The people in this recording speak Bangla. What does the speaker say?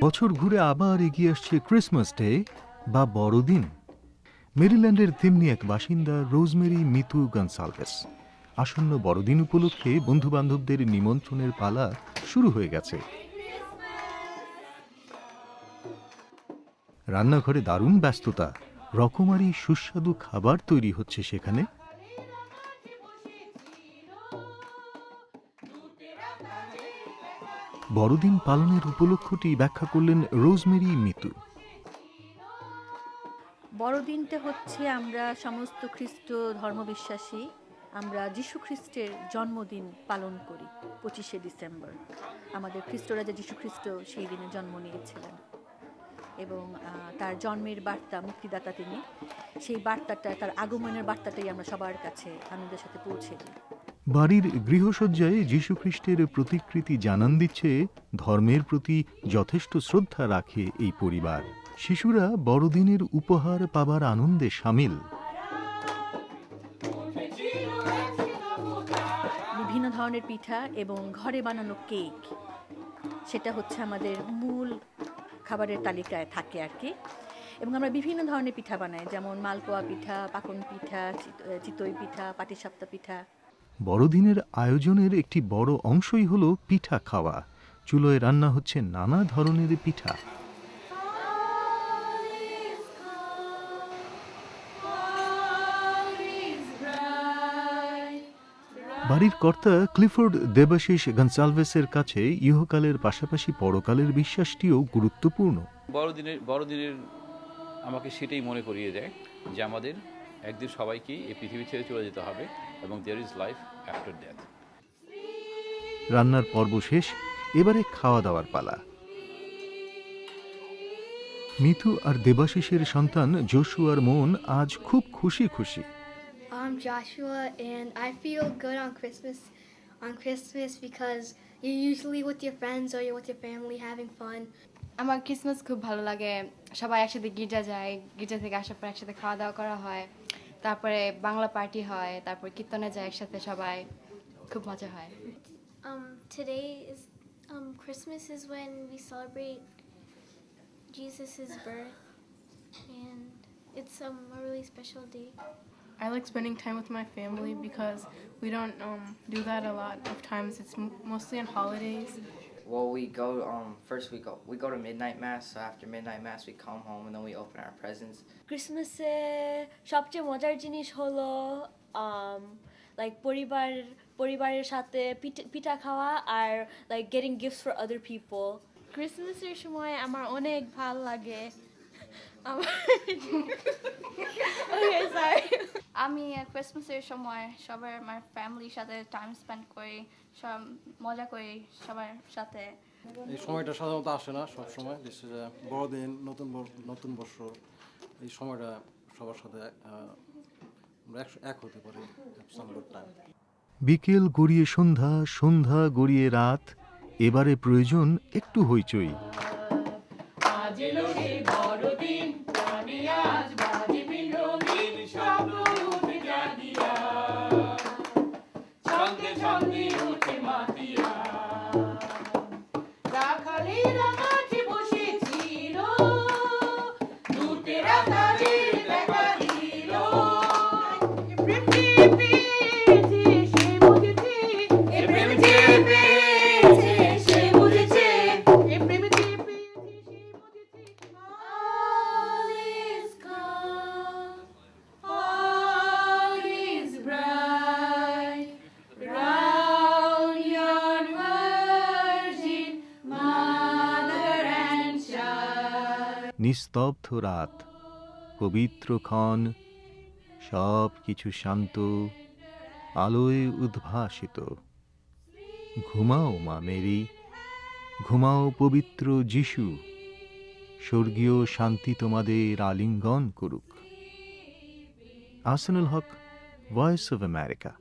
বছর ঘুরে আবার এগিয়ে আসছে ক্রিসমাস ডে বা বড়দিন। মেরিল্যান্ডের তেমনি এক বাসিন্দা রোজমেরি মিতু গনসালভেস। আসন্ন বড়দিন উপলক্ষে বন্ধু বান্ধবদের নিমন্ত্রণের পালা শুরু হয়ে গেছে। রান্নাঘরে দারুণ ব্যস্ততা, রকমারি সুস্বাদু খাবার তৈরি হচ্ছে সেখানে। বড়দিন পালনের উপলক্ষটি ব্যাখ্যা করলেন রোজমেরি মিতু। বড়দিনটা হচ্ছে আমরা সমস্ত খ্রিস্ট ধর্মবিশ্বাসী আমরা যীশু খ্রিস্টের জন্মদিন পালন করি 25শে ডিসেম্বর। আমাদের খ্রিস্টরাজা যীশু খ্রিস্ট সেই দিনে জন্ম নিয়েছিলেন এবং তার জন্মের বার্তা মুক্তিদাতা তিনি, সেই বার্তাটা, তার আগমনের বার্তাটাই আমরা সবার কাছে আনন্দের সাথে পৌঁছে দিই। বাড়ির গৃহসজ্জায় যীশুখ্রিস্টের প্রতিকৃতি জানান দিচ্ছে ধর্মের প্রতি যথেষ্ট শ্রদ্ধা রাখে এই পরিবার। শিশুরা বড়দিনের উপহার পাবার আনন্দে সামিল। বিভিন্ন ধরনের পিঠা এবং ঘরে বানানো কেক, সেটা হচ্ছে আমাদের মূল খাবারের তালিকায় থাকে আর কি। এবং আমরা বিভিন্ন ধরনের পিঠা বানাই, যেমন মালপোয়া পিঠা, পাকন পিঠা, চিতই পিঠা, পাটিসাপটা পিঠা। বড়দিনের আয়োজনের একটি বড় অংশই হলো পিঠা খাওয়া। চুলোয় রান্না হচ্ছে নানা ধরনের পিঠা। বাড়ির কর্তা ক্লিফোর্ড দেবাশিস গনসালভেসের কাছে ইহকালের পাশাপাশি পরকালের বিশ্বাসটিও গুরুত্বপূর্ণ। বড়দিনের আমাকে সেটাই মনে করিয়ে দেয় যে আমাদের একদিন সবাইকেই এই পৃথিবী ছেড়ে চলে যেতে হবে এবং there is life after death. রান্নার পর্ব শেষ, এবারে খাওয়া দাওয়ার পালা। মিথু আর দেবাশিসের সন্তান জশুয়ার মন আজ খুব খুশি খুশি। I'm Joshua and I feel good on Christmas because you're usually with your friends or you're with your family having fun. আমার ক্রিসমাস খুব ভালো লাগে, সবাই একসাথে গির্জা যায়, গির্জা থেকে আসার পর একসাথে খাওয়া দাওয়া করা হয়, তারপরে বাংলা পার্টি হয়, তারপর কীর্তনে যায় একসাথে সবাই, খুব মজা হয়। Today is Christmas is when we celebrate Jesus' birth and it's a really special day. I like spending time with my family because we don't do that a lot of times. It's mostly on holidays. Well, first we go to midnight mass. So after midnight mass, we come home and then we open our presents. ক্রিসমাসে সবচেয়ে মজার জিনিস হলো লাইক পরিবারের সাথে পিঠা খাওয়া আর like getting gifts for other people. ক্রিসমাসের সময় আমার অনেক ভালো লাগে। আমি ক্রিসমাসের সময় সবার আমার ফ্যামিলির সাথে টাইম স্পেন্ড করি, সব মজা করি সবার সাথে। এই সময়টা সাধারণত আসে না সব সময়, বড়দিন, নতুন বর্ষ, এই সময়টা সবার সাথে আমরা এক হতে পারি। বিকেল গড়িয়ে সন্ধ্যা, সন্ধ্যা গড়িয়ে রাত, এবারে প্রয়োজন একটু হইচই। নিস্তব্ধ রাত, পবিত্র ক্ষণ, সব কিছু শান্ত, আলোয় উদ্ভাসিত। ঘুমাও মা মেরি, ঘুমাও পবিত্র যিশু, স্বর্গীয় শান্তি তোমাদের আলিঙ্গন করুক। আহসানুল হক, ভয়েস অফ আমেরিকা।